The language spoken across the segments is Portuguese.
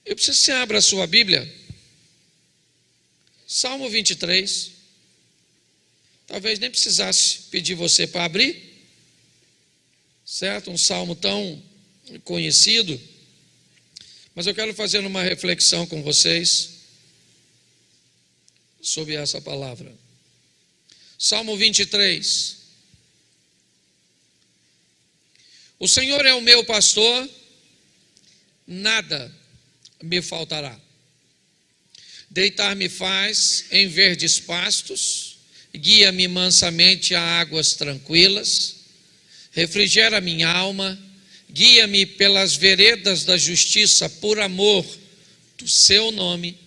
Eu preciso que você abra a sua Bíblia. Salmo 23. Talvez nem precisasse pedir você para abrir, certo? Um salmo tão conhecido. Mas eu quero fazer uma reflexão com vocês sobre essa palavra. Salmo 23. O Senhor é o meu pastor, nada me faltará. Deitar-me faz em verdes pastos, guia-me mansamente a águas tranquilas, refrigera minha alma, guia-me pelas veredas da justiça por amor do seu nome.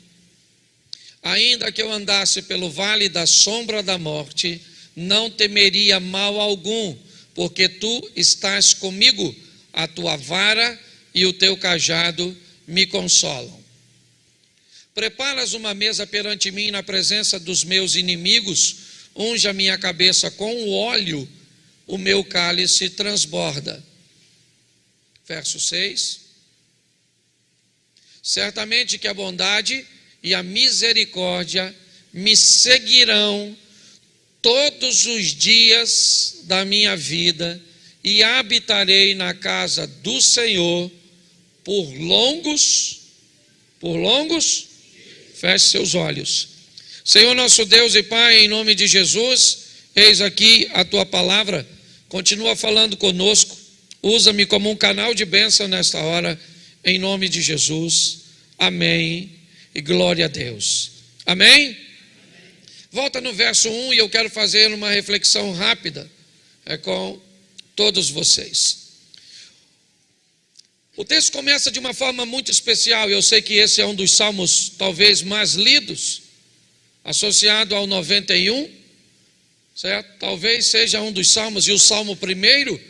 Ainda que eu andasse pelo vale da sombra da morte, não temeria mal algum, porque tu estás comigo, a tua vara e o teu cajado me consolam. Preparas uma mesa perante mim na presença dos meus inimigos, unge a minha cabeça com o óleo, o meu cálice transborda. Verso 6. Certamente que a bondade e a misericórdia me seguirão todos os dias da minha vida, e habitarei na casa do Senhor por longos. Feche seus olhos. Senhor nosso Deus e Pai, em nome de Jesus, eis aqui a tua palavra, continua falando conosco, usa-me como um canal de bênção nesta hora, em nome de Jesus, amém e glória a Deus, amém? Volta no verso 1 e eu quero fazer uma reflexão rápida com todos vocês. O texto começa de uma forma muito especial, eu sei que esse é um dos salmos talvez mais lidos, associado ao 91, certo? Talvez seja um dos salmos, e o salmo primeiro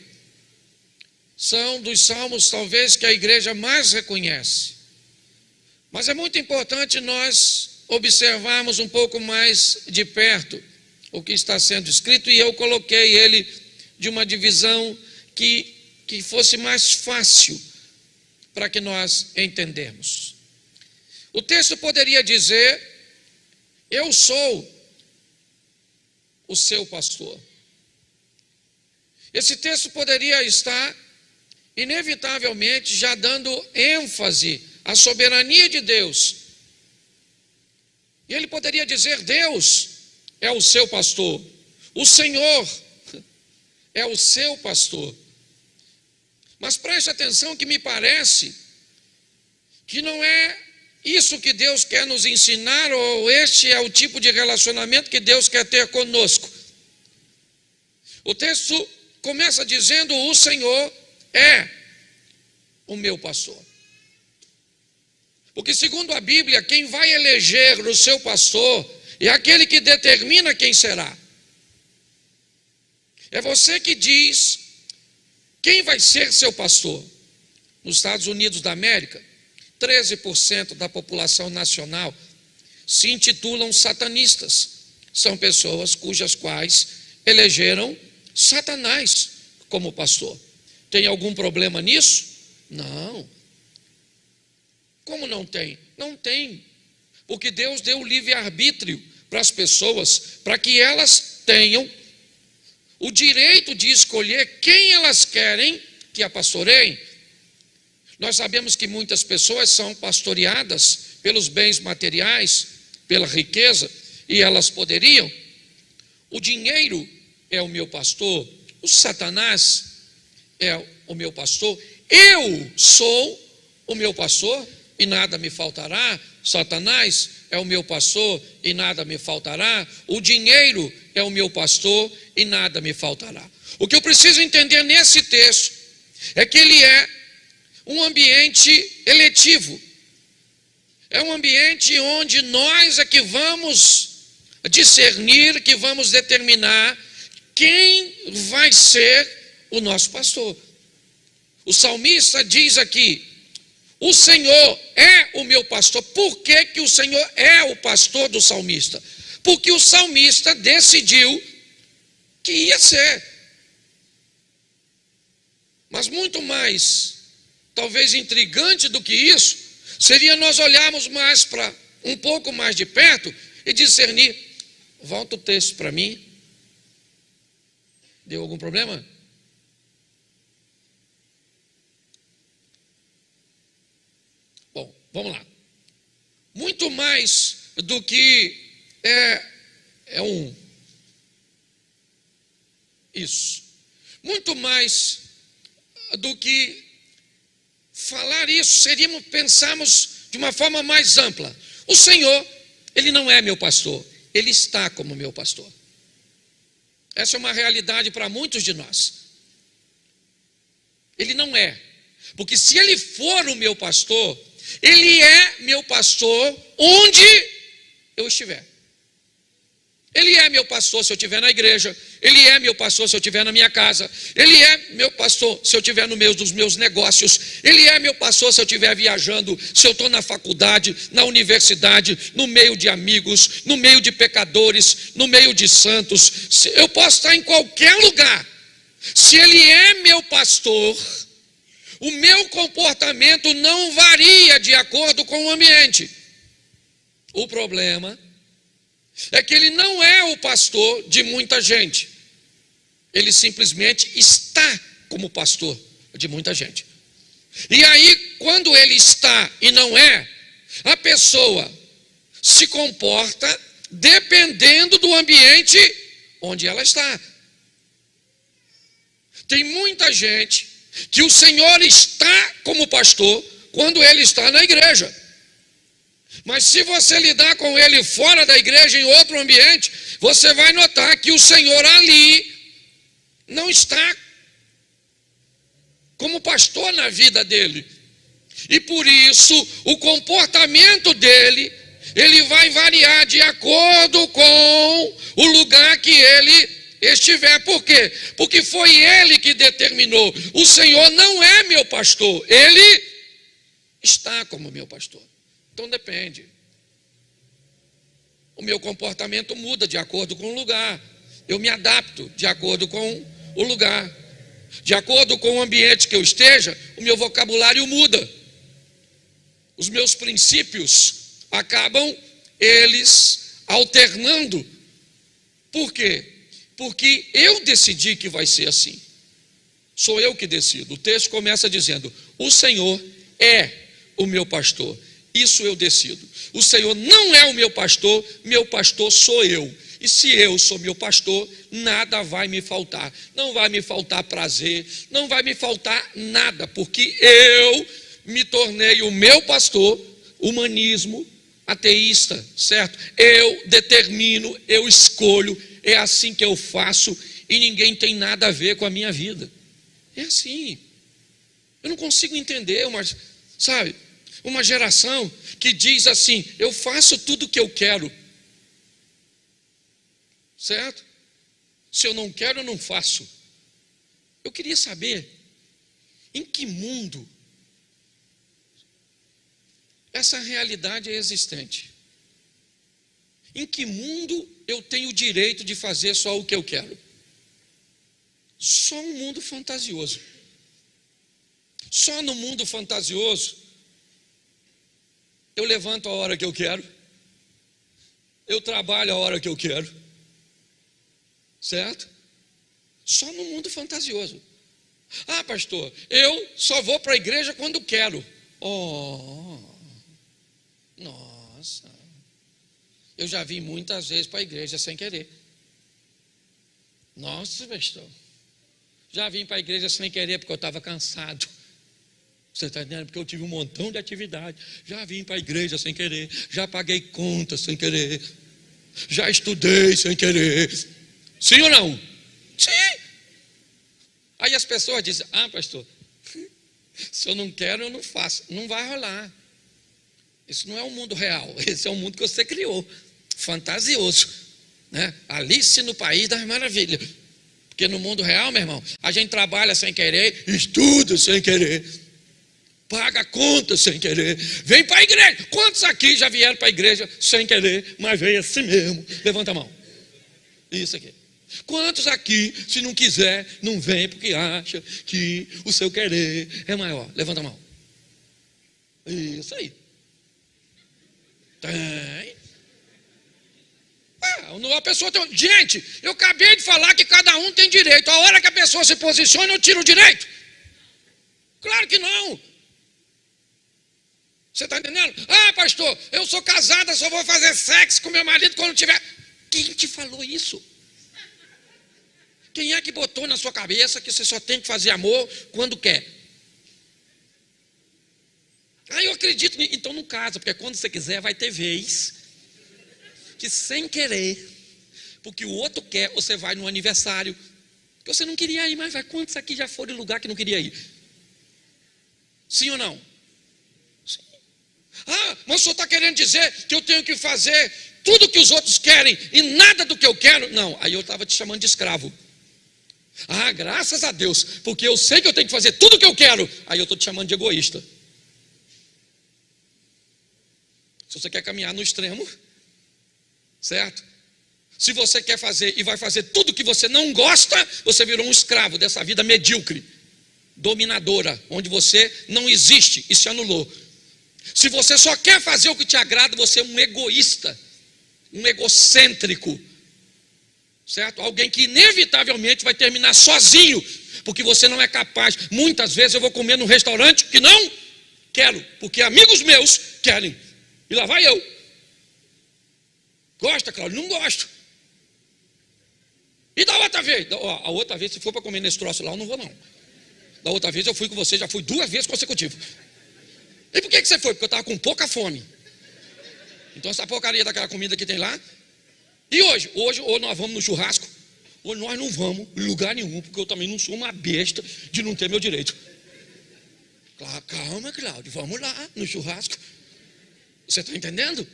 são dos salmos talvez que a igreja mais reconhece. Mas é muito importante nós observarmos um pouco mais de perto o que está sendo escrito, e eu coloquei ele de uma divisão que fosse mais fácil para que nós entendemos. O texto poderia dizer: eu sou o seu pastor. Esse texto poderia estar inevitavelmente já dando ênfase à soberania de Deus. E ele poderia dizer: Deus é o seu pastor, o Senhor é o seu pastor. Mas preste atenção que me parece que não é isso que Deus quer nos ensinar, ou este é o tipo de relacionamento que Deus quer ter conosco. O texto começa dizendo: o Senhor é o meu pastor. Porque segundo a Bíblia, quem vai eleger o seu pastor é aquele que determina quem será. É você que diz quem vai ser seu pastor. Nos Estados Unidos da América, 13% da população nacional se intitulam satanistas. São pessoas cujas quais elegeram Satanás como pastor. Tem algum problema nisso? Não. Como não tem? Não tem. Porque Deus deu o livre-arbítrio para as pessoas, para que elas tenham o direito de escolher quem elas querem que a pastoreiem. Nós sabemos que muitas pessoas são pastoreadas pelos bens materiais, pela riqueza, e elas poderiam. O dinheiro é o meu pastor, o Satanás é o meu pastor, eu sou o meu pastor e nada me faltará. Satanás é o meu pastor e nada me faltará. O dinheiro é o meu pastor e nada me faltará. O que eu preciso entender nesse texto é que ele é um ambiente eletivo. É um ambiente onde nós é que vamos discernir, que vamos determinar quem vai ser o nosso pastor. O salmista diz aqui: o Senhor é o meu pastor. Por que que o Senhor é o pastor do salmista? Porque o salmista decidiu que ia ser. Mas muito mais, talvez intrigante do que isso, seria nós olharmos mais para um pouco mais de perto e discernir. Volta o texto para mim. Deu algum problema? Bom, vamos lá. Muito mais do que isso. Muito mais do que falar isso, seríamos pensarmos de uma forma mais ampla. O Senhor, Ele não é meu pastor, Ele está como meu pastor. Essa é uma realidade para muitos de nós. Ele não é, porque se Ele for o meu pastor, Ele é meu pastor onde eu estiver. Ele é meu pastor se eu estiver na igreja. Ele é meu pastor se eu estiver na minha casa. Ele é meu pastor se eu estiver no meio dos meus negócios. Ele é meu pastor se eu estiver viajando, se eu estou na faculdade, na universidade, no meio de amigos, no meio de pecadores, no meio de santos. Eu posso estar em qualquer lugar. Se Ele é meu pastor, o meu comportamento não varia de acordo com o ambiente. O problema é que Ele não é o pastor de muita gente. Ele simplesmente está como pastor de muita gente. E aí, quando Ele está e não é, a pessoa se comporta dependendo do ambiente onde ela está. Tem muita gente que o Senhor está como pastor quando Ele está na igreja. Mas se você lidar com Ele fora da igreja, em outro ambiente, você vai notar que o Senhor ali não está como pastor na vida dele. E por isso, o comportamento dele, ele vai variar de acordo com o lugar que ele estiver. Por quê? Porque foi Ele que determinou. O Senhor não é meu pastor, Ele está como meu pastor. Então depende. O meu comportamento muda de acordo com o lugar. Eu me adapto de acordo com o lugar. De acordo com o ambiente que eu esteja, o meu vocabulário muda. Os meus princípios acabam, eles, alternando. Por quê? Porque eu decidi que vai ser assim. Sou eu que decido. O texto começa dizendo: o Senhor é o meu pastor. Isso eu decido. O Senhor não é o meu pastor sou eu. E se eu sou meu pastor, nada vai me faltar. Não vai me faltar prazer, não vai me faltar nada, porque eu me tornei o meu pastor. Humanismo ateísta, certo? Eu determino, eu escolho, é assim que eu faço e ninguém tem nada a ver com a minha vida. É assim. Eu não consigo entender uma geração que diz assim: eu faço tudo o que eu quero. Certo? Se eu não quero, eu não faço. Eu queria saber em que mundo essa realidade é existente. Em que mundo eu tenho o direito de fazer só o que eu quero? Só um mundo fantasioso. Só no mundo fantasioso eu levanto a hora que eu quero, eu trabalho a hora que eu quero, certo? Só no mundo fantasioso. Ah, pastor, eu só vou para a igreja quando quero. Oh, nossa, eu já vim muitas vezes para a igreja sem querer. Nossa, pastor, já vim para a igreja sem querer porque eu estava cansado. Você está entendendo? Porque eu tive um montão de atividade. Já vim para a igreja sem querer. Já paguei contas sem querer. Já estudei sem querer. Sim ou não? Sim. Aí as pessoas dizem: ah, pastor, se eu não quero, eu não faço. Não vai rolar. Isso não é o mundo real. Esse é o mundo que você criou. Fantasioso, né? Alice no País das Maravilhas. Porque no mundo real, meu irmão, a gente trabalha sem querer, estuda sem querer, paga conta sem querer, vem para a igreja. Quantos aqui já vieram para a igreja sem querer, mas veio assim mesmo? Levanta a mão. Isso aqui. Quantos aqui, se não quiser, não vem porque acha que o seu querer é maior? Levanta a mão. Isso aí. Tem. A pessoa tem... Gente, eu acabei de falar que cada um tem direito. A hora que a pessoa se posiciona, eu tiro o direito. Claro que não. Você está entendendo? Ah, pastor, eu sou casada, só vou fazer sexo com meu marido quando tiver... Quem te falou isso? Quem é que botou na sua cabeça que você só tem que fazer amor quando quer? Ah, eu acredito. Então não casa, porque quando você quiser vai ter vez que sem querer, porque o outro quer, você vai no aniversário, que você não queria ir, mas vai. Quantos aqui já foram em lugar que não queria ir? Sim ou não? Sim. Ah, mas o senhor está querendo dizer que eu tenho que fazer tudo que os outros querem e nada do que eu quero? Não, aí eu estava te chamando de escravo. Ah, graças a Deus, porque eu sei que eu tenho que fazer tudo o que eu quero. Aí eu estou te chamando de egoísta. Se você quer caminhar no extremo, certo? Se você quer fazer e vai fazer tudo que você não gosta, você virou um escravo dessa vida medíocre, dominadora, onde você não existe e se anulou. Se você só quer fazer o que te agrada, você é um egoísta, um egocêntrico. Certo? Alguém que inevitavelmente vai terminar sozinho, porque você não é capaz. Muitas vezes eu vou comer num restaurante que não quero, porque amigos meus querem, e lá vai eu. Gosta, Cláudio? Não gosto. E da outra vez? A outra vez, se for para comer nesse troço lá, eu não vou não. Da outra vez eu fui com você, já fui 2 vezes consecutivas. E por que você foi? Porque eu estava com pouca fome. Então essa porcaria daquela comida que tem lá. E hoje ou nós vamos no churrasco, ou nós não vamos em lugar nenhum, porque eu também não sou uma besta de não ter meu direito. Calma, Cláudio, vamos lá no churrasco. Você está entendendo?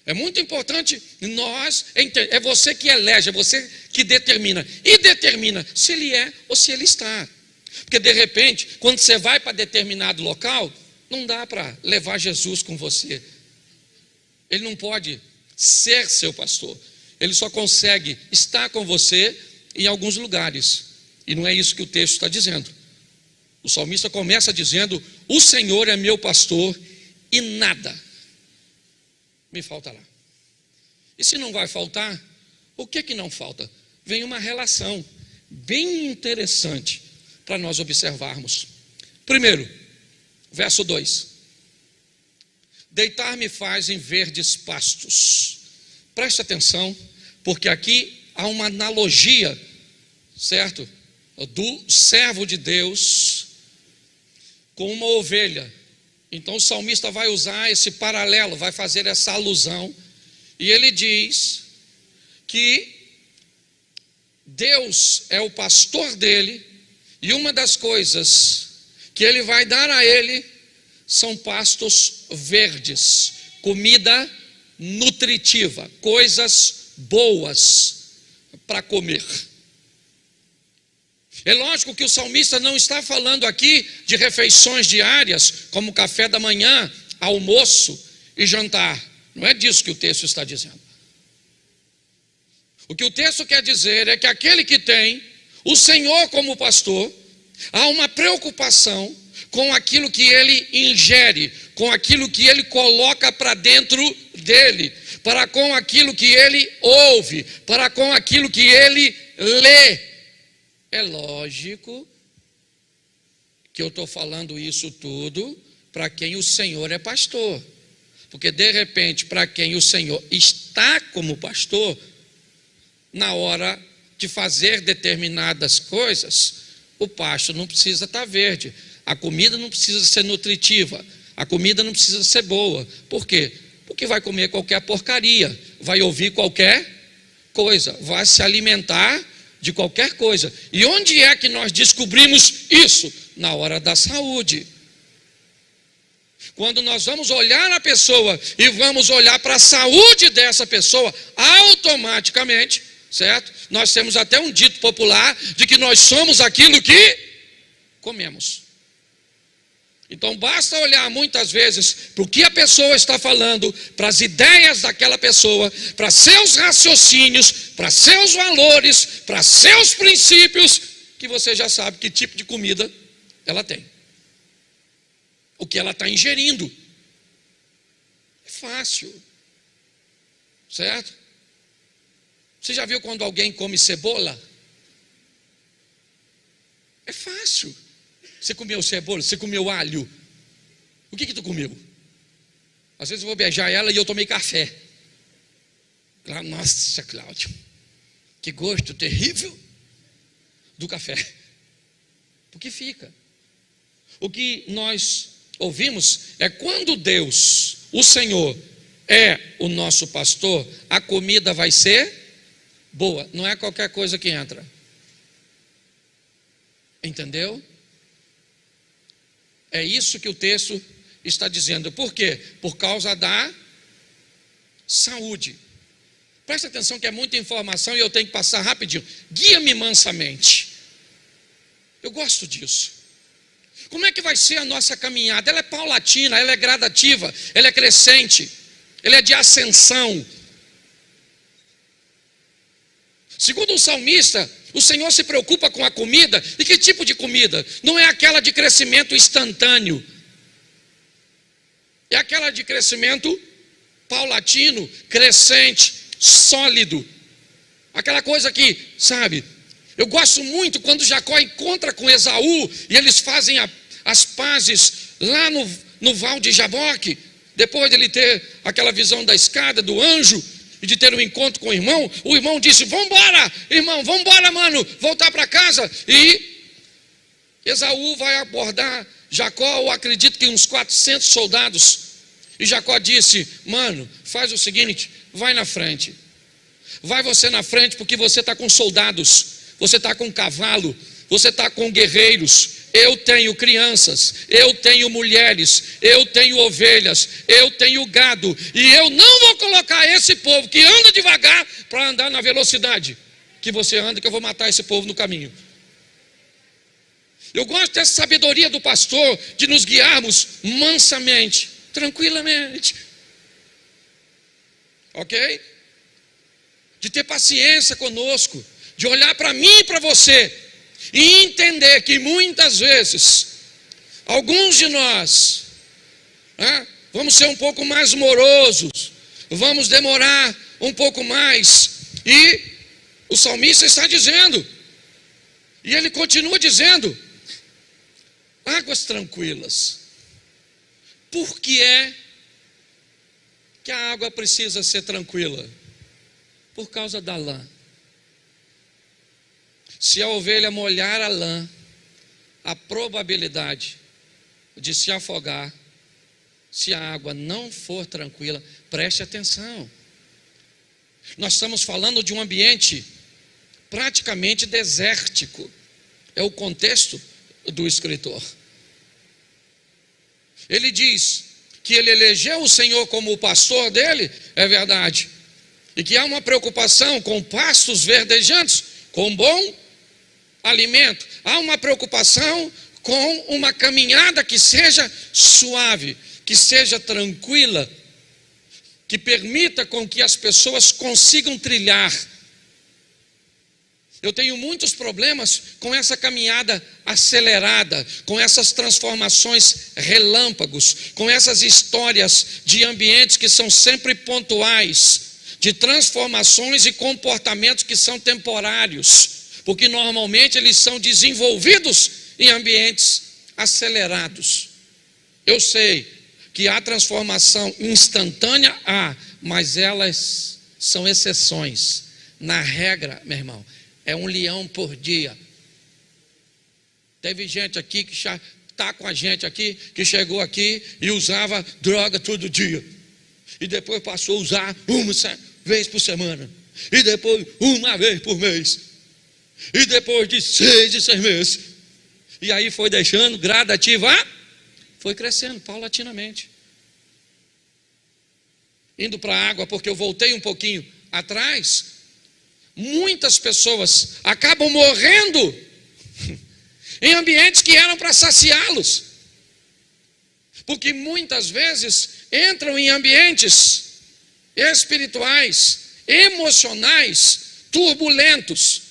É muito importante nós entender. É você que elege, é você que determina. E determina se ele é ou se ele está. Porque de repente, quando você vai para determinado local, não dá para levar Jesus com você. Ele não pode ser seu pastor. Ele só consegue estar com você em alguns lugares. E não é isso que o texto está dizendo. O salmista começa dizendo: o Senhor é meu pastor e nada me faltará. E se não vai faltar, o que não falta? Vem uma relação bem interessante para nós observarmos. Primeiro, verso 2: deitar-me faz em verdes pastos. Preste atenção, porque aqui há uma analogia, certo? Do servo de Deus com uma ovelha. Então o salmista vai usar esse paralelo, vai fazer essa alusão, e ele diz que Deus é o pastor dele, e uma das coisas que ele vai dar a ele são pastos verdes, comida nutritiva, coisas boas para comer. É lógico que o salmista não está falando aqui de refeições diárias, como café da manhã, almoço e jantar. Não é disso que o texto está dizendo. O que o texto quer dizer é que aquele que tem o Senhor como pastor, há uma preocupação com aquilo que ele ingere, com aquilo que ele coloca para dentro dele, para com aquilo que ele ouve, para com aquilo que ele lê. É lógico que eu estou falando isso tudo para quem o Senhor é pastor, porque de repente, para quem o Senhor está como pastor, na hora de fazer determinadas coisas, o pasto não precisa estar verde, a comida não precisa ser nutritiva, a comida não precisa ser boa. Por quê? Porque vai comer qualquer porcaria, vai ouvir qualquer coisa, vai se alimentar de qualquer coisa. E onde é que nós descobrimos isso? Na hora da saúde. Quando nós vamos olhar a pessoa e vamos olhar para a saúde dessa pessoa, automaticamente, certo? Nós temos até um dito popular de que nós somos aquilo que comemos. Então basta olhar muitas vezes para o que a pessoa está falando, para as ideias daquela pessoa, para seus raciocínios, para seus valores, para seus princípios, que você já sabe que tipo de comida ela tem, o que ela está ingerindo. É fácil. Certo? Você já viu quando alguém come cebola? É fácil. Você comeu cebola, você comeu alho. O que tu comeu? Às vezes eu vou beijar ela e eu tomei café. Nossa, Cláudio, que gosto terrível do café. Porque fica. O que nós ouvimos é quando Deus, o Senhor, é o nosso pastor, a comida vai ser boa. Não é qualquer coisa que entra. Entendeu? É isso que o texto está dizendo. Por quê? Por causa da saúde. Presta atenção que é muita informação e eu tenho que passar rapidinho. Guia-me mansamente. Eu gosto disso. Como é que vai ser a nossa caminhada? Ela é paulatina, ela é gradativa, ela é crescente, ela é de ascensão. Segundo o salmista, o Senhor se preocupa com a comida. E que tipo de comida? Não é aquela de crescimento instantâneo. É aquela de crescimento paulatino, crescente, sólido. Aquela coisa que, sabe, eu gosto muito quando Jacó encontra com Esaú e eles fazem as pazes lá no Val de Jaboque, depois de ele ter aquela visão da escada, do anjo, e de ter um encontro com o irmão disse: vamos embora, irmão, vamos embora, mano, voltar para casa. E Esaú vai abordar Jacó, eu acredito que uns 400 soldados. E Jacó disse: mano, faz o seguinte, vai na frente. Vai você na frente, porque você está com soldados, você está com cavalo, você está com guerreiros. Eu tenho crianças, eu tenho mulheres, eu tenho ovelhas, eu tenho gado. E eu não vou colocar esse povo que anda devagar para andar na velocidade que você anda, que eu vou matar esse povo no caminho. Eu gosto dessa sabedoria do pastor, de nos guiarmos mansamente, tranquilamente. Ok? De ter paciência conosco, de olhar para mim e para você e entender que muitas vezes alguns de nós vamos ser um pouco mais morosos, vamos demorar um pouco mais. E o salmista está dizendo, e ele continua dizendo: águas tranquilas. Por que é que a água precisa ser tranquila? Por causa da lã. Se a ovelha molhar a lã, a probabilidade de se afogar, se a água não for tranquila, preste atenção. Nós estamos falando de um ambiente praticamente desértico. É o contexto do escritor. Ele diz que ele elegeu o Senhor como o pastor dele, é verdade. E que há uma preocupação com pastos verdejantes, com bom alimento. Há uma preocupação com uma caminhada que seja suave, que seja tranquila, que permita com que as pessoas consigam trilhar. Eu tenho muitos problemas com essa caminhada acelerada, com essas transformações relâmpagos, com essas histórias de ambientes que são sempre pontuais, de transformações e comportamentos que são temporários, porque normalmente eles são desenvolvidos em ambientes acelerados. Eu sei que há transformação instantânea, mas elas são exceções. Na regra, meu irmão, é 1 leão por dia. Teve gente aqui que já está com a gente aqui, que chegou aqui e usava droga todo dia. E depois passou a usar uma vez por semana. E depois uma vez por mês. E depois de 6 meses. E aí foi deixando gradativo, foi crescendo paulatinamente. Indo para a água, porque eu voltei um pouquinho atrás. Muitas pessoas acabam morrendo em ambientes que eram para saciá-los, porque muitas vezes entram em ambientes espirituais, emocionais, turbulentos.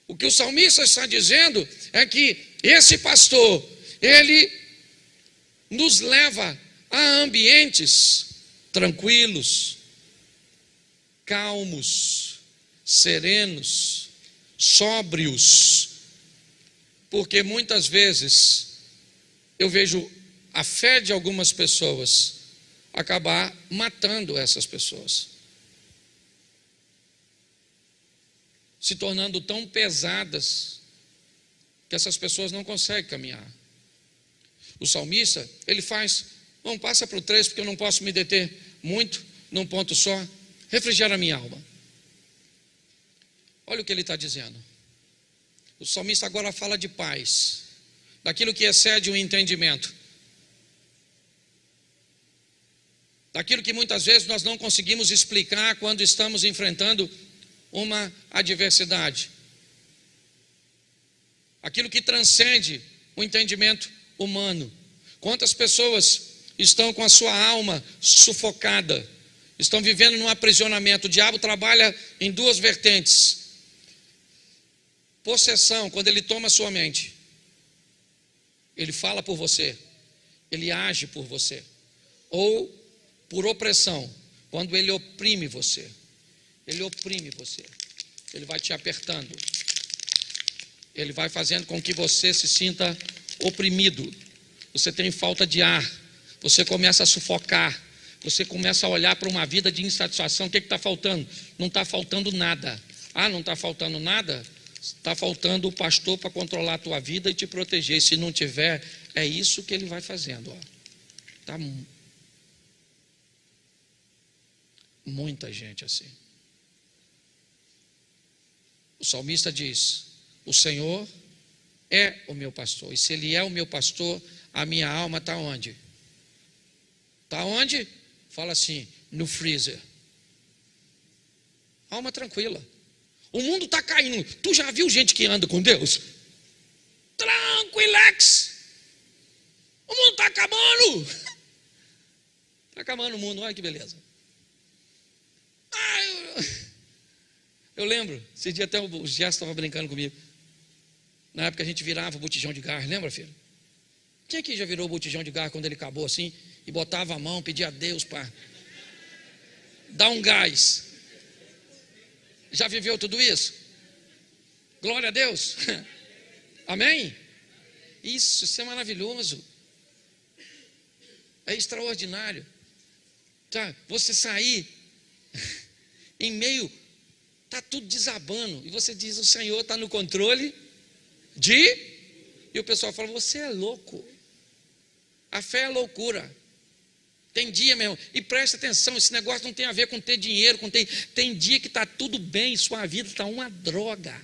O que o salmista está dizendo é que esse pastor, ele nos leva Há ambientes tranquilos, calmos, serenos, sóbrios, porque muitas vezes eu vejo a fé de algumas pessoas acabar matando essas pessoas, se tornando tão pesadas que essas pessoas não conseguem caminhar. O salmista, ele faz, vamos, passa para o 3, porque eu não posso me deter muito num ponto só. Refrigera a minha alma. Olha o que ele está dizendo. O salmista agora fala de paz, daquilo que excede o entendimento, daquilo que muitas vezes nós não conseguimos explicar quando estamos enfrentando uma adversidade, aquilo que transcende o entendimento humano. Quantas pessoas estão com a sua alma sufocada, estão vivendo num aprisionamento? O diabo trabalha em duas vertentes: possessão, quando ele toma a sua mente, ele fala por você, ele age por você, ou por opressão, quando ele oprime você. Ele oprime você, ele vai te apertando, ele vai fazendo com que você se sinta oprimido, você tem falta de ar, você começa a sufocar, você começa a olhar para uma vida de insatisfação. O que está faltando? Não está faltando nada. Ah, não está faltando nada? Está faltando o pastor para controlar a tua vida e te proteger. E se não tiver, é isso que ele vai fazendo. Está muita gente assim. O salmista diz: o Senhor é o meu pastor, e se Ele é o meu pastor, a minha alma está onde? Está onde? Fala assim, no freezer. Alma tranquila. O mundo está caindo. Tu já viu gente que anda com Deus? Tranquilex. O mundo está acabando. Está acabando o mundo, olha que beleza. Eu lembro, esse dia até o Gerson estava brincando comigo. Na época a gente virava o botijão de gás, lembra, filho? Quem aqui já virou o botijão de gás quando ele acabou assim? E botava a mão, pedia a Deus para dar um gás. Já viveu tudo isso? Glória a Deus. Amém? Isso é maravilhoso. É extraordinário. Tá? Você sair em meio, está tudo desabando, e você diz: o Senhor está no controle e o pessoal fala: você é louco. A fé é loucura. Tem dia, meu irmão, e presta atenção, esse negócio não tem a ver com ter dinheiro, tem dia que está tudo bem, sua vida está uma droga.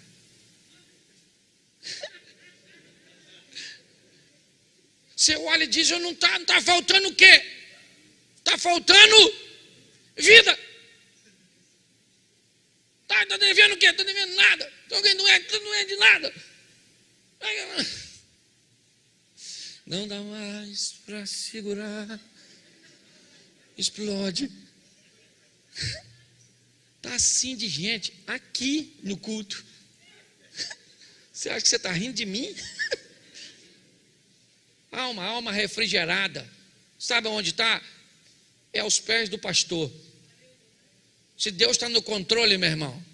Você olha e diz: não está faltando o quê? Está faltando vida. Está devendo o quê? Está devendo nada. Alguém não é de nada. Não dá mais para segurar. Explode. Está assim de gente aqui no culto. Você acha que você está rindo de mim? Alma refrigerada. Sabe onde está? É aos pés do pastor. Se Deus está no controle, meu irmão,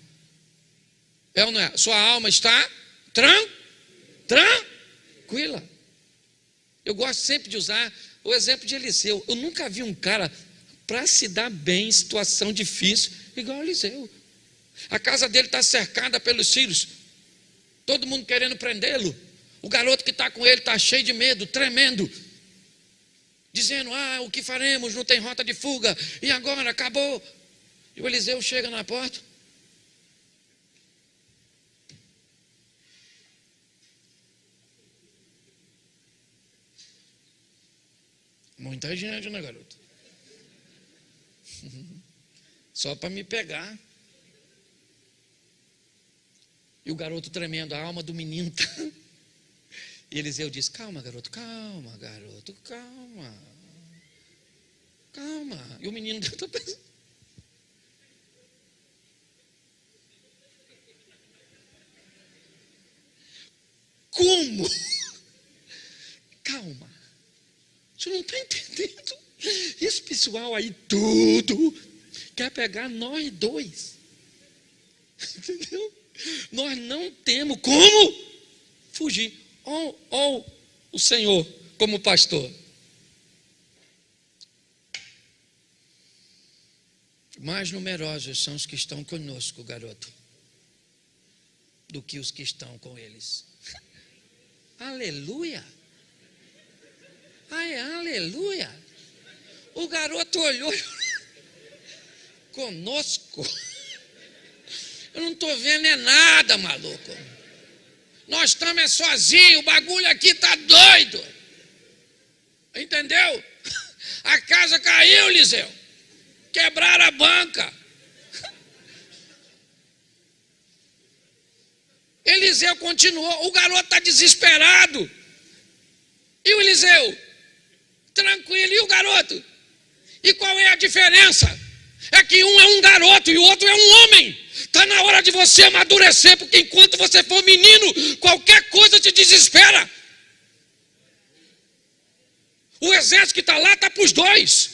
é ou não é? Sua alma está tranquila. Eu gosto sempre de usar o exemplo de Eliseu. Eu nunca vi um cara para se dar bem em situação difícil igual Eliseu. A casa dele está cercada pelos filhos, todo mundo querendo prendê-lo. O garoto que está com ele está cheio de medo, tremendo, dizendo: o que faremos? Não tem rota de fuga, e agora acabou. E o Eliseu chega na porta. Muita gente, né, garoto? Só para me pegar. E o garoto tremendo, a alma do menino. E Eliseu diz: calma, garoto, calma. E o menino está pensando: como? Calma. Você não está entendendo? Esse pessoal aí tudo quer pegar nós dois. Entendeu? Nós não temos como fugir. Ou o Senhor como pastor. Mais numerosos são os que estão conosco, garoto, do que os que estão com eles. Aleluia! Ai, aleluia! O garoto olhou conosco. Eu não estou vendo é nada, maluco. Nós estamos sozinhos, o bagulho aqui está doido. Entendeu? A casa caiu, Eliseu. Quebraram a banca. Eliseu continuou, o garoto está desesperado. E o Eliseu? Tranquilo, e o garoto? E qual é a diferença? É que um é um garoto e o outro é um homem. Está na hora de você amadurecer, porque enquanto você for menino, qualquer coisa te desespera. O exército que está lá está para os dois.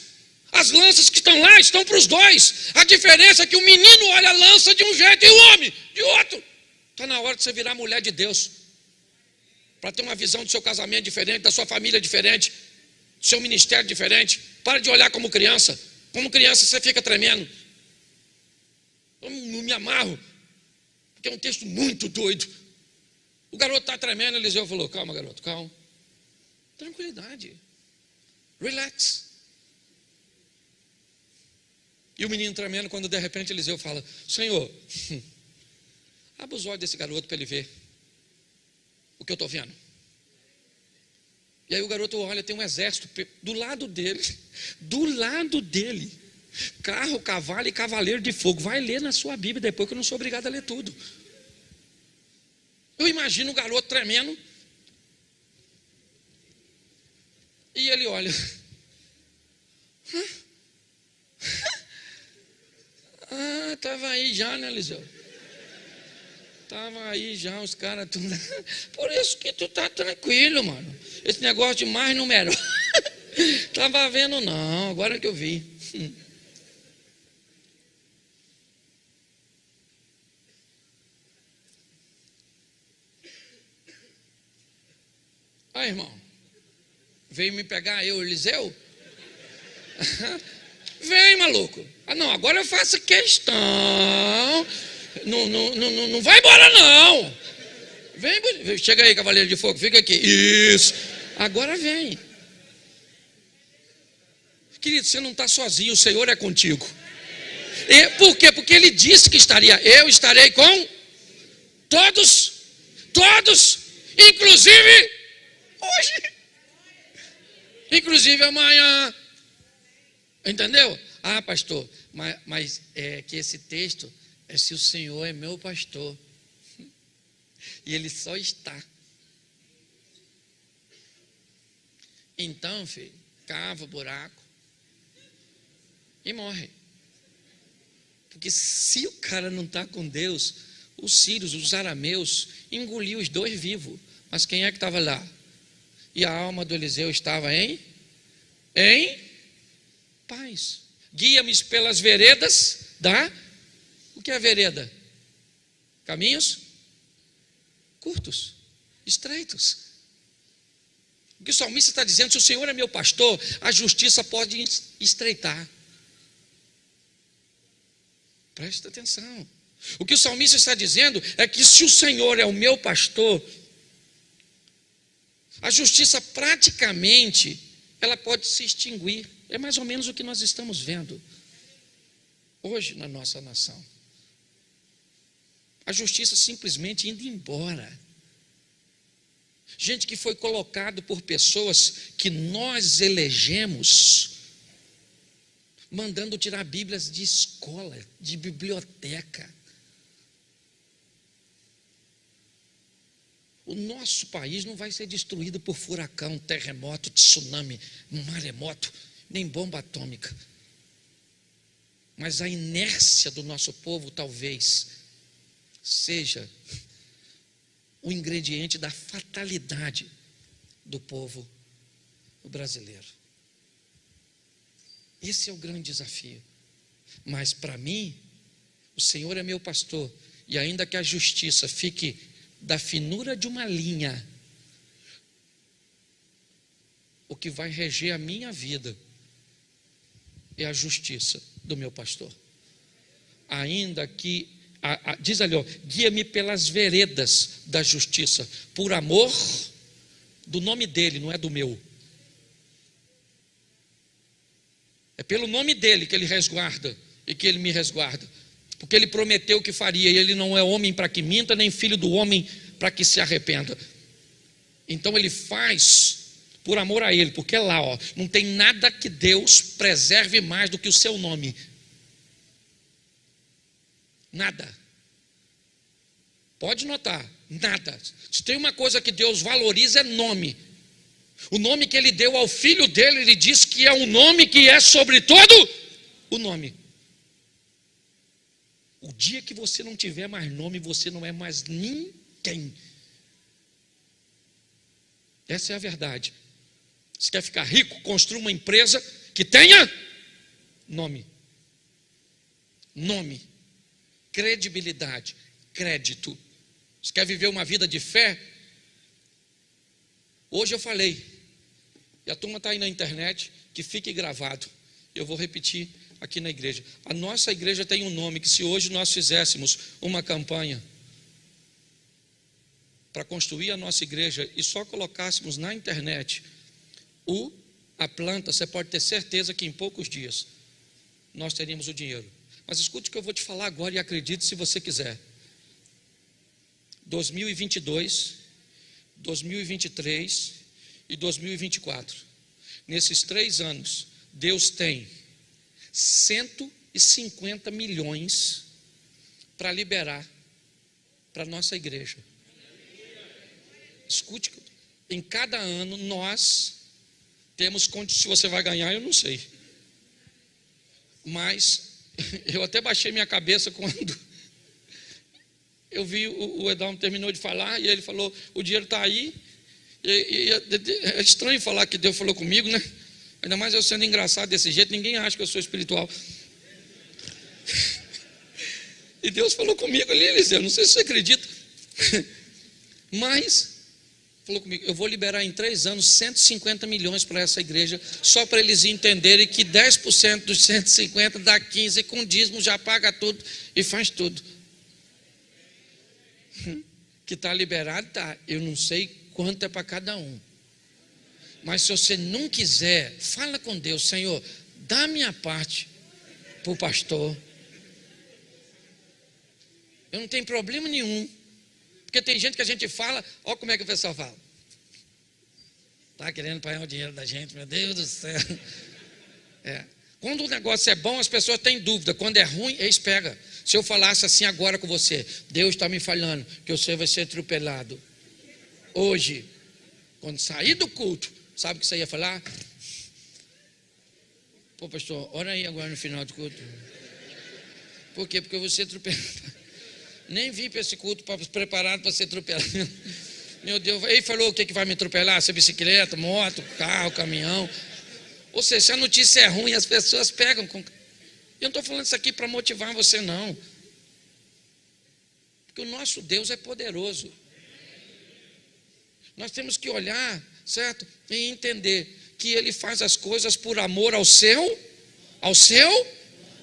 As lanças que estão lá estão para os dois. A diferença é que o menino olha a lança de um jeito e o homem de outro. Está na hora de você virar mulher de Deus, para ter uma visão do seu casamento diferente, da sua família diferente, do seu ministério diferente. Para de olhar como criança. Como criança você fica tremendo. Eu não me amarro, porque é um texto muito doido. O garoto está tremendo, Eliseu falou: calma, garoto, calma. Tranquilidade. Relax. E o menino tremendo, quando de repente Eliseu fala: Senhor, abre os olhos desse garoto para ele ver o que eu estou vendo. E aí o garoto olha, tem um exército do lado dele, carro, cavalo e cavaleiro de fogo. Vai ler na sua Bíblia depois, que eu não sou obrigado a ler tudo. Eu imagino o garoto tremendo, e ele olha: estava aí já, né, Eliseu? Estava aí já, os caras tudo. Por isso que tu tá tranquilo, mano. Esse negócio de mais numeroso. Estava vendo, não, agora que eu vi. Ah, irmão, veio me pegar eu, Eliseu? Vem, maluco. Ah, não, agora eu faço questão. Não vai embora, não. Vem, chega aí, cavaleiro de fogo, fica aqui. Isso. Agora vem. Querido, você não está sozinho, o Senhor é contigo. Por quê? Porque Ele disse que estaria. Eu estarei com todos, inclusive hoje, inclusive amanhã. Entendeu? Ah, pastor, mas é que esse texto é se o Senhor é meu pastor. E Ele só está. Então, filho, cava o buraco e morre. Porque se o cara não está com Deus, os sírios, os arameus, engoliu os dois vivos. Mas quem é que estava lá? E a alma do Eliseu estava em paz. Guia-me pelas veredas da... O que é vereda? Caminhos curtos, estreitos. O que o salmista está dizendo: se o Senhor é meu pastor, a justiça pode estreitar. Presta atenção. O que o salmista está dizendo é que se o Senhor é o meu pastor, a justiça praticamente ela pode se extinguir. É mais ou menos o que nós estamos vendo hoje na nossa nação. A justiça simplesmente indo embora. Gente que foi colocado por pessoas que nós elegemos, mandando tirar Bíblias de escola, de biblioteca. O nosso país não vai ser destruído por furacão, terremoto, tsunami, maremoto, nem bomba atômica. Mas a inércia do nosso povo talvez seja o ingrediente da fatalidade do povo brasileiro. Esse é o grande desafio. Mas para mim, o Senhor é meu pastor, e ainda que a justiça fique da finura de uma linha, o que vai reger a minha vida é a justiça do meu pastor. Ainda que, diz ali, guia-me pelas veredas da justiça, por amor do nome dele, não é do meu. É pelo nome dele que ele resguarda e que ele me resguarda, porque ele prometeu que faria, e ele não é homem para que minta, nem filho do homem para que se arrependa. Então ele faz por amor a ele, porque lá, não tem nada que Deus preserve mais do que o seu nome. Nada. Pode notar, nada. Se tem uma coisa que Deus valoriza, é nome. O nome que ele deu ao filho dele, ele diz que é um nome que é sobre todo o nome. O dia que você não tiver mais nome, você não é mais ninguém. Essa é a verdade. Se quer ficar rico, construa uma empresa que tenha nome. Nome. Credibilidade. Crédito. Se quer viver uma vida de fé, hoje eu falei, e a turma está aí na internet, que fique gravado. Eu vou repetir aqui na igreja. A nossa igreja tem um nome, que se hoje nós fizéssemos uma campanha para construir a nossa igreja e só colocássemos na internet a planta, você pode ter certeza que em poucos dias nós teríamos o dinheiro. Mas escute o que eu vou te falar agora e acredite se você quiser. 2022, 2023 e 2024. Nesses 3 anos, Deus tem 150 milhões para liberar para a nossa igreja. Escute, em cada ano nós temos condições. Se você vai ganhar, eu não sei. Mas eu até baixei minha cabeça quando eu vi o Edalmo terminou de falar, e ele falou, o dinheiro está aí, e é estranho falar que Deus falou comigo, né? Ainda mais eu sendo engraçado desse jeito, ninguém acha que eu sou espiritual. E Deus falou comigo ali, Eliseu, não sei se você acredita, mas falou comigo, eu vou liberar em 3 anos 150 milhões para essa igreja, só para eles entenderem que 10% dos 150 dá 15, com dízimo já paga tudo e faz tudo. Que está liberado, tá. Eu não sei quanto é para cada um. Mas se você não quiser, fala com Deus, Senhor, dá a minha parte para o pastor. Eu não tenho problema nenhum. Porque tem gente que a gente fala, olha como é que o pessoal fala. Está querendo pagar o dinheiro da gente, meu Deus do céu. Quando o negócio é bom, as pessoas têm dúvida. Quando é ruim, eles pegam. Se eu falasse assim agora com você, Deus está me falando que você vai ser atropelado. Hoje, quando sair do culto, sabe o que você ia falar? Pô, pastor, ora aí agora no final do culto. Por quê? Porque eu vou ser atropelado. Nem vim para esse culto preparado para ser atropelado. Meu Deus, ele falou o que vai me atropelar? Se é bicicleta, moto, carro, caminhão. Ou seja, se a notícia é ruim, as pessoas pegam com... Eu não estou falando isso aqui para motivar você, não. Porque o nosso Deus é poderoso. Nós temos que olhar, certo? E entender que Ele faz as coisas por amor ao seu.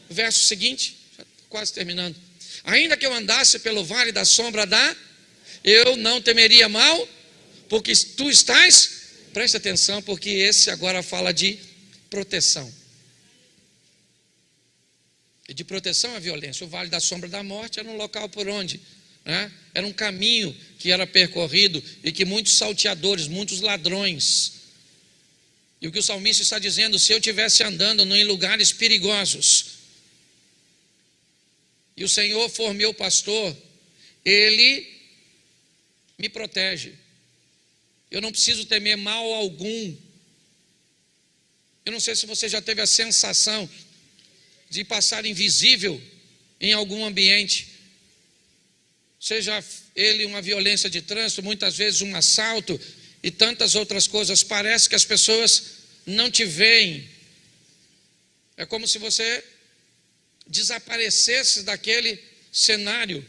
Verso seguinte, quase terminando. Ainda que eu andasse pelo vale da sombra eu não temeria mal, porque tu estás, preste atenção, porque esse agora fala de proteção. E de proteção à violência. O vale da sombra da morte era um local por onde? Era um caminho que era percorrido e que muitos salteadores, muitos ladrões. E o que o salmista está dizendo, se eu estivesse andando em lugares perigosos, e o Senhor for meu pastor, Ele me protege. Eu não preciso temer mal algum. Eu não sei se você já teve a sensação de passar invisível em algum ambiente, seja ele uma violência de trânsito, muitas vezes um assalto e tantas outras coisas. Parece que as pessoas não te veem, É como se você desaparecesse daquele cenário.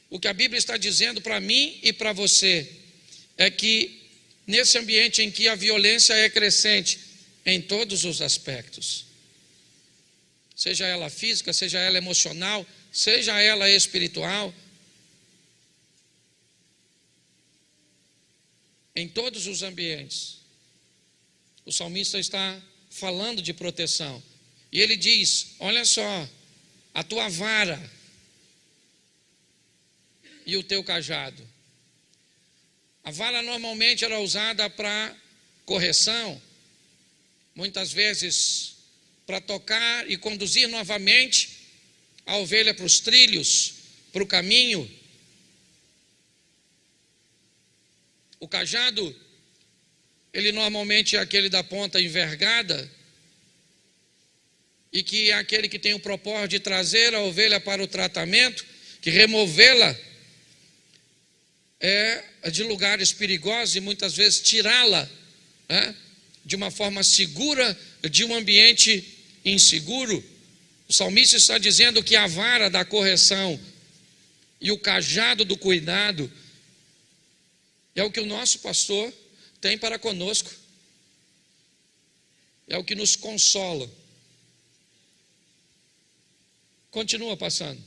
O que a Bíblia está dizendo para mim e para você é que nesse ambiente em que a violência é crescente em todos os aspectos, seja ela física, seja ela emocional, seja ela espiritual, em todos os ambientes, o salmista está falando de proteção. E ele diz: olha só, a tua vara e o teu cajado. A vara normalmente era usada para correção, muitas vezes para tocar e conduzir novamente a ovelha para os trilhos, para o caminho. O cajado, ele normalmente é aquele da ponta envergada, e que é aquele que tem o propósito de trazer a ovelha para o tratamento, que removê-la de lugares perigosos e muitas vezes tirá-la de uma forma segura de um ambiente inseguro. O salmista está dizendo que a vara da correção e o cajado do cuidado é o que o nosso pastor tem para conosco, é o que nos consola. Continua passando.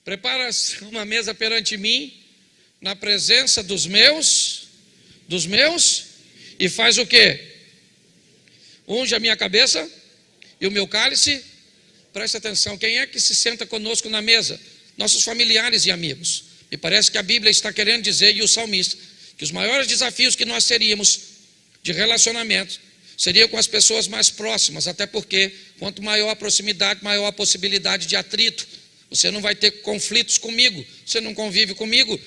Prepara-se uma mesa perante mim, na presença dos meus, e faz o quê? Unge a minha cabeça e o meu cálice. Presta atenção, quem é que se senta conosco na mesa? Nossos familiares e amigos. E parece que a Bíblia está querendo dizer, e o salmista, que os maiores desafios que nós teríamos de relacionamento seria com as pessoas mais próximas, até porque quanto maior a proximidade, maior a possibilidade de atrito. Você não vai ter conflitos comigo, você não convive comigo,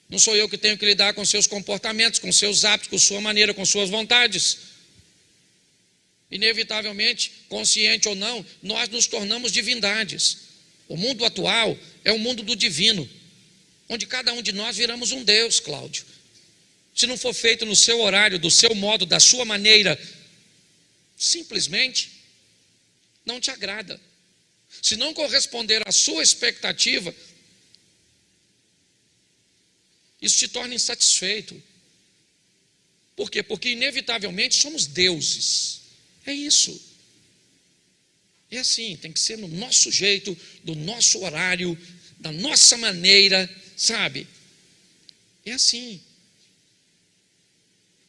não sou eu que tenho que lidar com seus comportamentos, com seus hábitos, com sua maneira, com suas vontades. Inevitavelmente, consciente ou não, nós nos tornamos divindades. O mundo atual é o mundo do divino, onde cada um de nós viramos um Deus, Cláudio. Se não for feito no seu horário, do seu modo, da sua maneira, simplesmente não te agrada. Se não corresponder à sua expectativa, isso te torna insatisfeito. Por quê? Porque inevitavelmente somos deuses. É isso. É assim, tem que ser no nosso jeito, do nosso horário, da nossa maneira, sabe? É assim.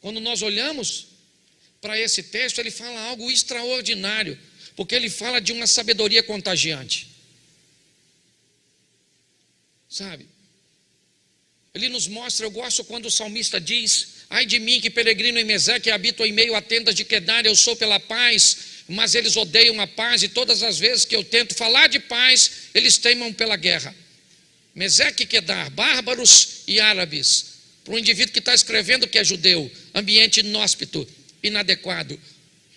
Quando nós olhamos para esse texto, ele fala algo extraordinário, porque ele fala de uma sabedoria contagiante. Sabe? Ele nos mostra, eu gosto quando o salmista diz: ai de mim que peregrino em Meseque e habito em meio a tendas de Quedar, eu sou pela paz, mas eles odeiam a paz, e todas as vezes que eu tento falar de paz, eles teimam pela guerra. Meseque e Quedar, bárbaros e árabes. Para um indivíduo que está escrevendo que é judeu, ambiente inóspito, inadequado.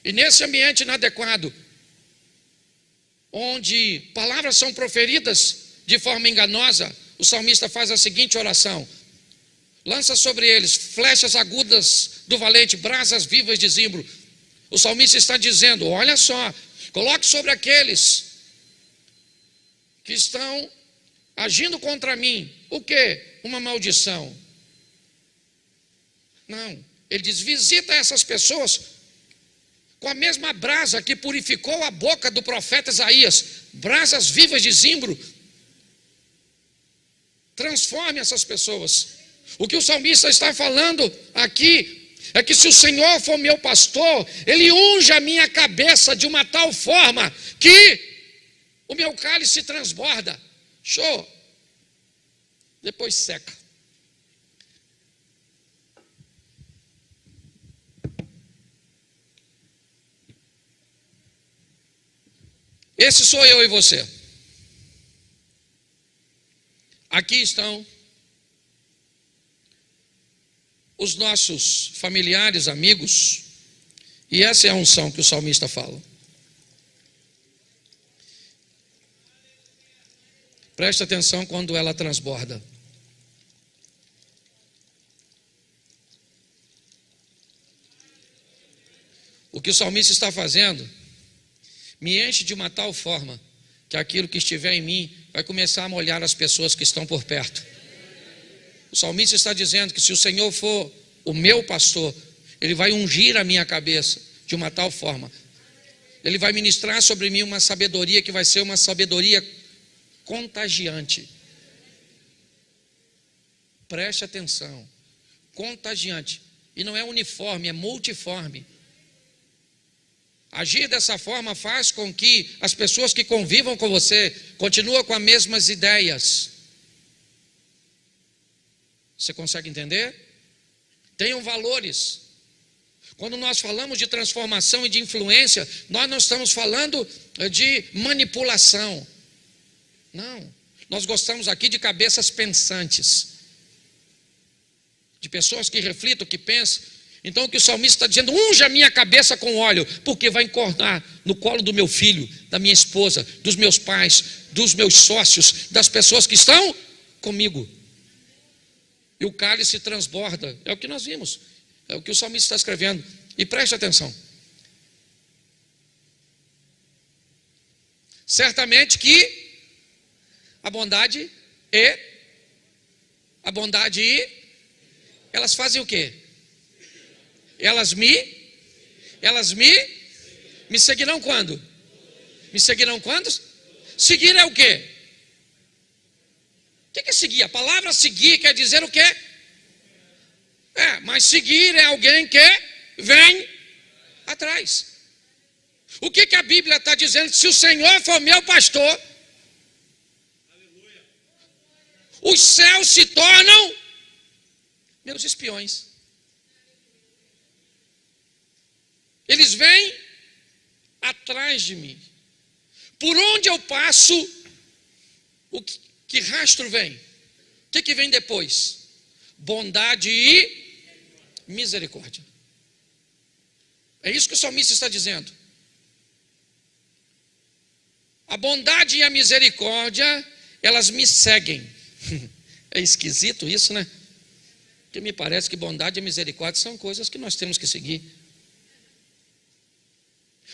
E nesse ambiente inadequado, onde palavras são proferidas de forma enganosa, o salmista faz a seguinte oração: lança sobre eles flechas agudas do valente, brasas vivas de zimbro. O salmista está dizendo: olha só, coloque sobre aqueles que estão agindo contra mim, o quê? Uma maldição. Não, ele diz: visita essas pessoas com a mesma brasa que purificou a boca do profeta Isaías, brasas vivas de zimbro. Transforme essas pessoas. O que o salmista está falando aqui é que se o Senhor for meu pastor, Ele unge a minha cabeça de uma tal forma que o meu cálice transborda. Show. Depois seca. Esse sou eu e você. Aqui estão os nossos familiares, amigos, e essa é a unção que o salmista fala. Preste atenção quando ela transborda. O que o salmista está fazendo me enche de uma tal forma que aquilo que estiver em mim vai começar a molhar as pessoas que estão por perto. O salmista está dizendo que se o Senhor for o meu pastor, Ele vai ungir a minha cabeça de uma tal forma. Ele vai ministrar sobre mim uma sabedoria que vai ser uma sabedoria contagiante. Preste atenção. Contagiante. E não é uniforme, é multiforme. Agir dessa forma faz com que as pessoas que convivam com você continuem com as mesmas ideias. Você consegue entender? Tenham valores. Quando nós falamos de transformação e de influência, nós não estamos falando de manipulação. Não. Nós gostamos aqui de cabeças pensantes, de pessoas que reflitam, que pensam. Então o que o salmista está dizendo: unja a minha cabeça com óleo, porque vai encornar no colo do meu filho, da minha esposa, dos meus pais, dos meus sócios, das pessoas que estão comigo. E o cálice transborda. É o que nós vimos. É o que o salmista está escrevendo. E preste atenção. Certamente que a bondade elas fazem o quê? Elas me seguirão quando? Me seguirão quando? Seguir é o quê? O que é seguir? A palavra seguir quer dizer o quê? Mas seguir é alguém que vem atrás. O que a Bíblia está dizendo? Se o Senhor for meu pastor, os céus se tornam meus espiões. Eles vêm atrás de mim. Por onde eu passo, que rastro vem? O que vem depois? Bondade e misericórdia. É isso que o salmista está dizendo. A bondade e a misericórdia, elas me seguem. É esquisito isso, né? Porque me parece que bondade e misericórdia são coisas que nós temos que seguir.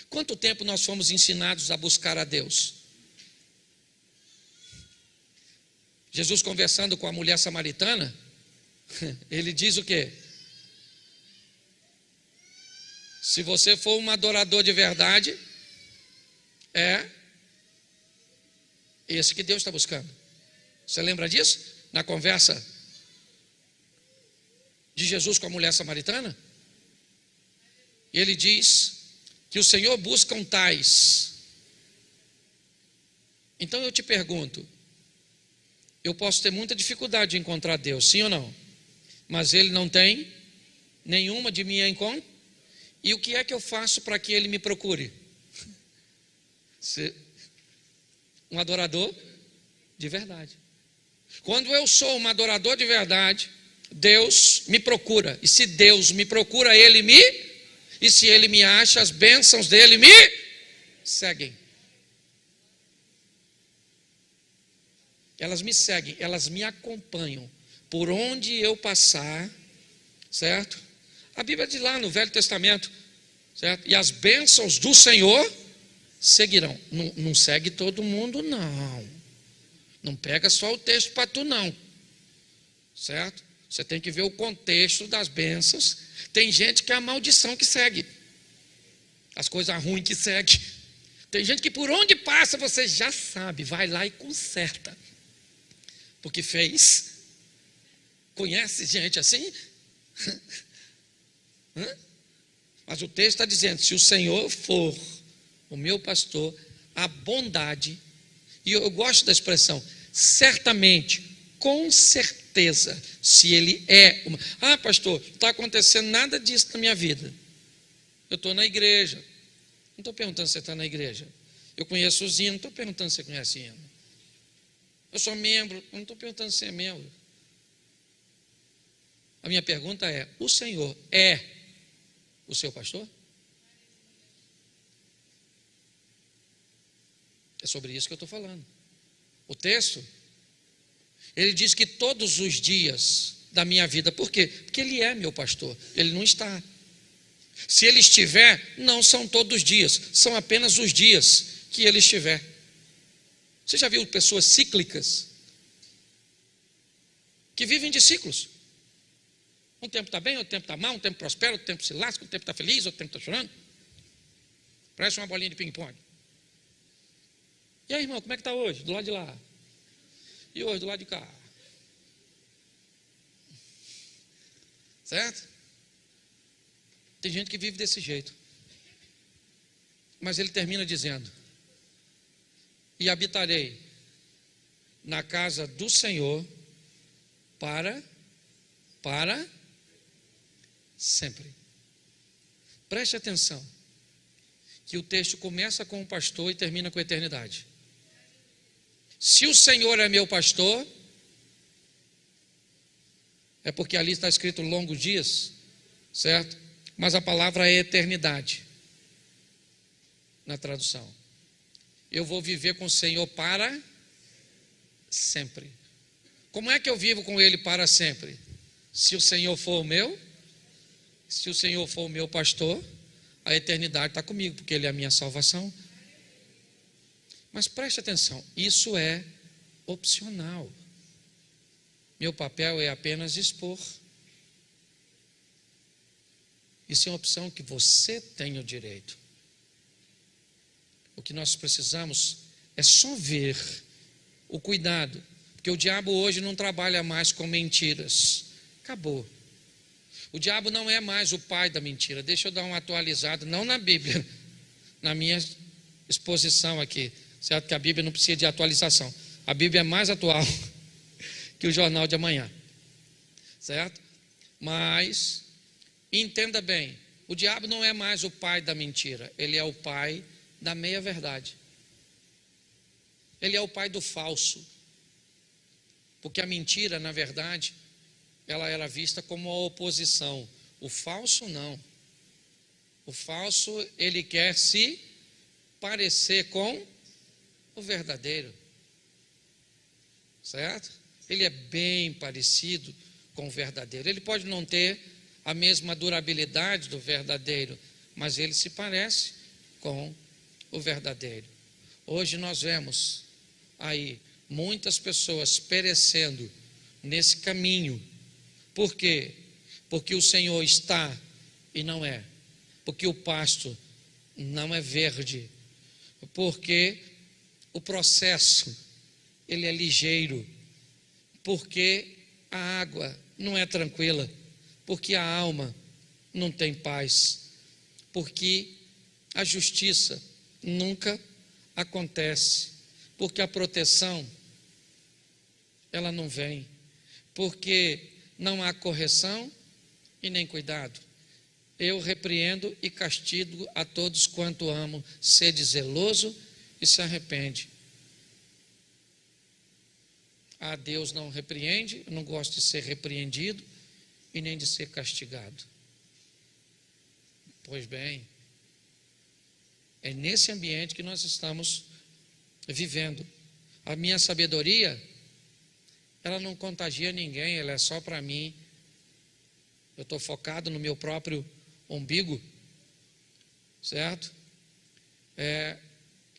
Quanto tempo nós fomos ensinados a buscar a Deus? Jesus conversando com a mulher samaritana, ele diz o quê? Se você for um adorador de verdade, é esse que Deus está buscando. Você lembra disso? Na conversa de Jesus com a mulher samaritana? Ele diz que o Senhor busca tais. Então eu te pergunto, eu posso ter muita dificuldade de encontrar Deus, sim ou não? Mas Ele não tem nenhuma de minha encontro. E o que é que eu faço para que Ele me procure? Um adorador de verdade. Quando eu sou um adorador de verdade, Deus me procura. E se Deus me procura, e se Ele me acha, as bênçãos dEle me seguem. Elas me seguem, elas me acompanham. Por onde eu passar, certo? A Bíblia diz lá no Velho Testamento, certo? E as bênçãos do Senhor seguirão. Não segue todo mundo, não. Não pega só o texto para tu, não. Certo? Você tem que ver o contexto das bênçãos. Tem gente que é a maldição que segue. As coisas ruins que segue. Tem gente que por onde passa você já sabe, vai lá e conserta. Porque fez. Conhece gente assim? Mas o texto está dizendo: se o Senhor for o meu pastor, a bondade, e eu gosto da expressão, certamente, com certeza, se Ele é pastor, não está acontecendo nada disso na minha vida. Eu estou na igreja. Não estou perguntando se você está na igreja. Eu conheço os hinos, não estou perguntando se você conhece hino. Eu sou membro, não estou perguntando se você é membro. A minha pergunta é: o Senhor é o seu pastor? É sobre isso que eu estou falando. O texto, ele diz que todos os dias da minha vida, por quê? Porque Ele é meu pastor, Ele não está. Se ele estiver, não são todos os dias, são apenas os dias que ele estiver. Você já viu pessoas cíclicas? Que vivem de ciclos. Um tempo está bem, outro tempo está mal, um tempo prospera, outro tempo se lasca, outro tempo está feliz, outro tempo está chorando. Parece uma bolinha de ping-pong. E aí, irmão, como é que está hoje? Do lado de lá. E hoje, do lado de cá. Certo? Tem gente que vive desse jeito. Mas ele termina dizendo: e habitarei na casa do Senhor para sempre. Preste atenção, que o texto começa com o pastor e termina com a eternidade. Se o Senhor é meu pastor, é porque ali está escrito longos dias, certo? Mas a palavra é eternidade, na tradução. Eu vou viver com o Senhor para sempre. Como é que eu vivo com Ele para sempre? Se o Senhor for o meu, se o Senhor for o meu pastor, a eternidade está comigo, porque Ele é a minha salvação. Mas preste atenção, isso é opcional. Meu papel é apenas expor. Isso é uma opção que você tem o direito. O que nós precisamos é só ver o cuidado, porque o diabo hoje não trabalha mais com mentiras. Acabou. O diabo não é mais o pai da mentira. Deixa eu dar um atualizado, não na Bíblia, na minha exposição aqui, certo? Que a Bíblia não precisa de atualização. A Bíblia é mais atual que o jornal de amanhã, certo? Mas entenda bem, o diabo não é mais o pai da mentira, ele é o pai da meia-verdade. Ele é o pai do falso. Porque a mentira, na verdade, ela era vista como a oposição. O falso não. O falso, ele quer se parecer com o verdadeiro. Certo? Ele é bem parecido com o verdadeiro. Ele pode não ter a mesma durabilidade do verdadeiro, mas ele se parece com o verdadeiro. Hoje nós vemos aí muitas pessoas perecendo nesse caminho. Por quê? Porque o Senhor está e não é. Porque o pasto não é verde. Porque o processo, ele é ligeiro. Porque a água não é tranquila. Porque a alma não tem paz. Porque a justiça nunca acontece. Porque a proteção, ela não vem. Porque não há correção e nem cuidado. Eu repreendo e castigo a todos quanto amo. Sede zeloso e se arrepende. A Deus não repreende, eu não gosto de ser repreendido e nem de ser castigado. Pois bem, é nesse ambiente que nós estamos vivendo. A minha sabedoria, ela não contagia ninguém, ela é só para mim. Eu estou focado no meu próprio umbigo, certo?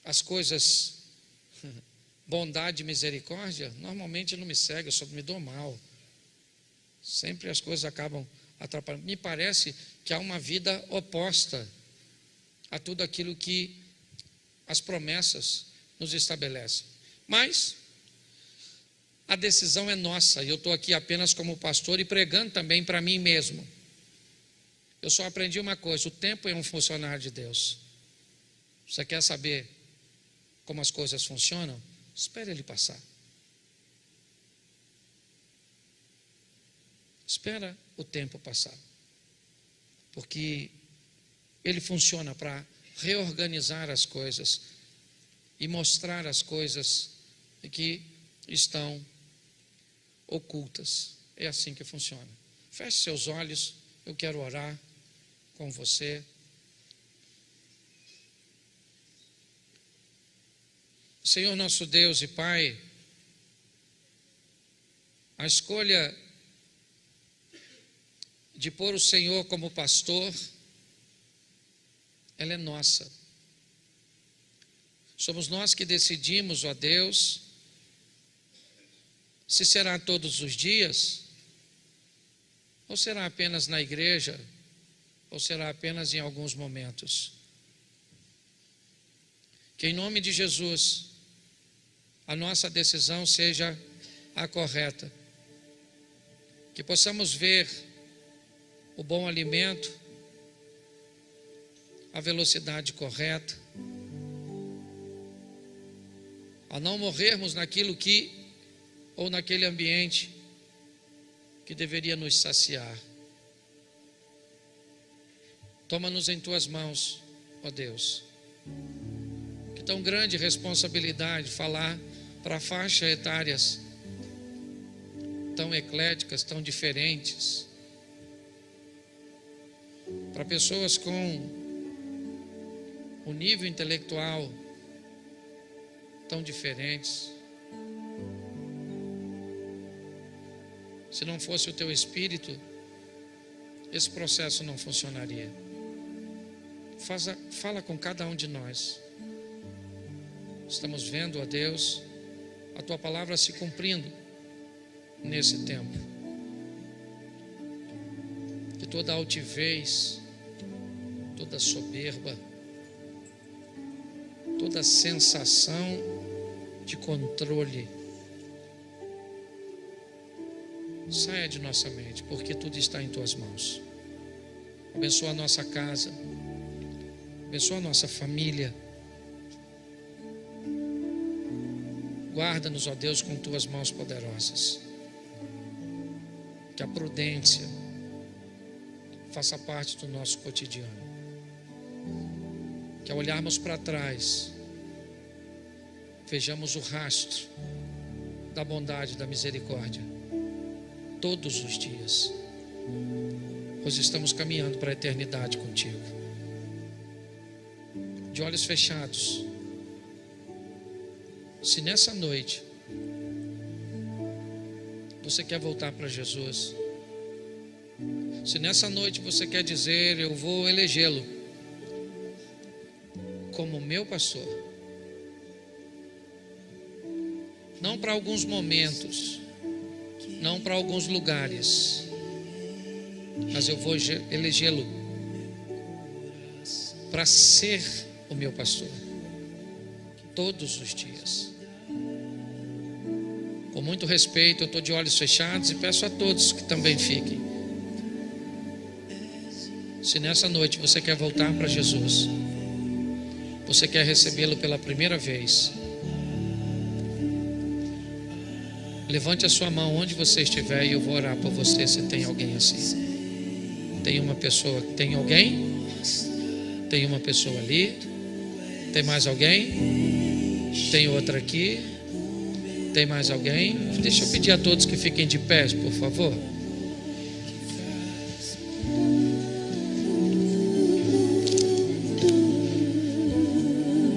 As coisas, bondade e misericórdia, normalmente não me seguem, eu só me dou mal. Sempre as coisas acabam atrapalhando. Me parece que há uma vida oposta a tudo aquilo que as promessas nos estabelecem. Mas a decisão é nossa, e eu estou aqui apenas como pastor e pregando também para mim mesmo. Eu só aprendi uma coisa: o tempo é um funcionário de Deus. Você quer saber como as coisas funcionam? Espere ele passar. Espera o tempo passar. Porque ele funciona para reorganizar as coisas e mostrar as coisas que estão ocultas. É assim que funciona. Feche seus olhos, eu quero orar com você. Senhor nosso Deus e Pai, a escolha de pôr o Senhor como pastor ela é nossa. Somos nós que decidimos, ó Deus, se será todos os dias, ou será apenas na igreja, ou será apenas em alguns momentos. Que em nome de Jesus, a nossa decisão seja a correta. Que possamos ver o bom alimento, a velocidade correta, a não morrermos naquilo que, ou naquele ambiente que deveria nos saciar. Toma-nos em tuas mãos, ó Deus. Que tão grande responsabilidade falar para faixas etárias tão ecléticas, tão diferentes, para pessoas com um nível intelectual tão diferentes. Se não fosse o teu Espírito, esse processo não funcionaria. Fala com cada um de nós. Estamos vendo, ó Deus, a tua palavra se cumprindo nesse tempo. Que toda altivez, toda soberba, toda sensação de controle saia de nossa mente, porque tudo está em tuas mãos. Abençoa a nossa casa, abençoa a nossa família. Guarda-nos, ó Deus, com tuas mãos poderosas. Que a prudência faça parte do nosso cotidiano. Que ao olharmos para trás, vejamos o rastro da bondade, da misericórdia, todos os dias, pois estamos caminhando para a eternidade contigo. De olhos fechados, se nessa noite você quer voltar para Jesus, se nessa noite você quer dizer: eu vou elegê-lo como meu pastor, não para alguns momentos, não para alguns lugares, mas eu vou elegê-lo para ser o meu pastor todos os dias. Com muito respeito, eu estou de olhos fechados e peço a todos que também fiquem. Se nessa noite você quer voltar para Jesus, você quer recebê-lo pela primeira vez, levante a sua mão onde você estiver e eu vou orar por você. Se tem alguém assim, tem uma pessoa, tem alguém? Tem uma pessoa ali? Tem mais alguém? Tem outra aqui? Tem mais alguém? Deixa eu pedir a todos que fiquem de pé, por favor.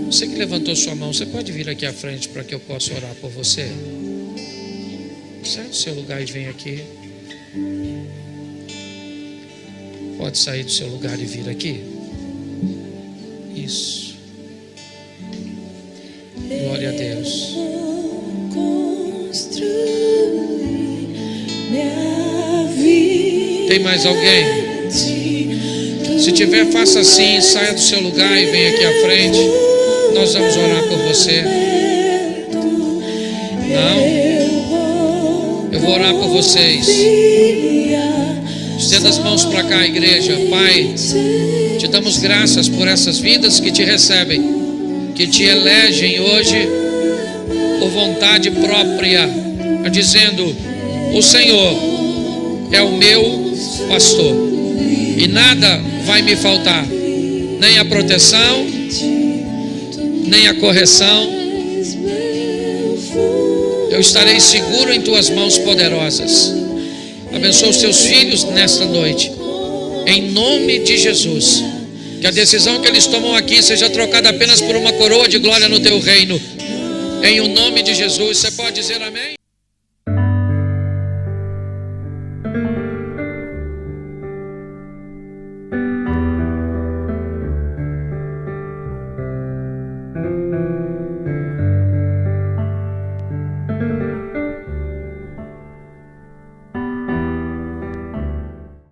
Você que levantou sua mão, você pode vir aqui à frente para que eu possa orar por você? Sai do seu lugar e vem aqui. Pode sair do seu lugar e vir aqui. Isso. Glória a Deus. Tem mais alguém? Se tiver, faça assim, saia do seu lugar e vem aqui à frente. Nós vamos orar por você. Não? Eu vou orar por vocês. Estenda as mãos para cá, igreja. Pai, te damos graças por essas vidas que te recebem, que te elegem hoje por vontade própria, dizendo: o Senhor é o meu pastor e nada vai me faltar, nem a proteção, nem a correção. Eu estarei seguro em tuas mãos poderosas. Abençoa os teus filhos nesta noite, em nome de Jesus. Que a decisão que eles tomam aqui seja trocada apenas por uma coroa de glória no teu reino, em o nome de Jesus. Você pode dizer amém?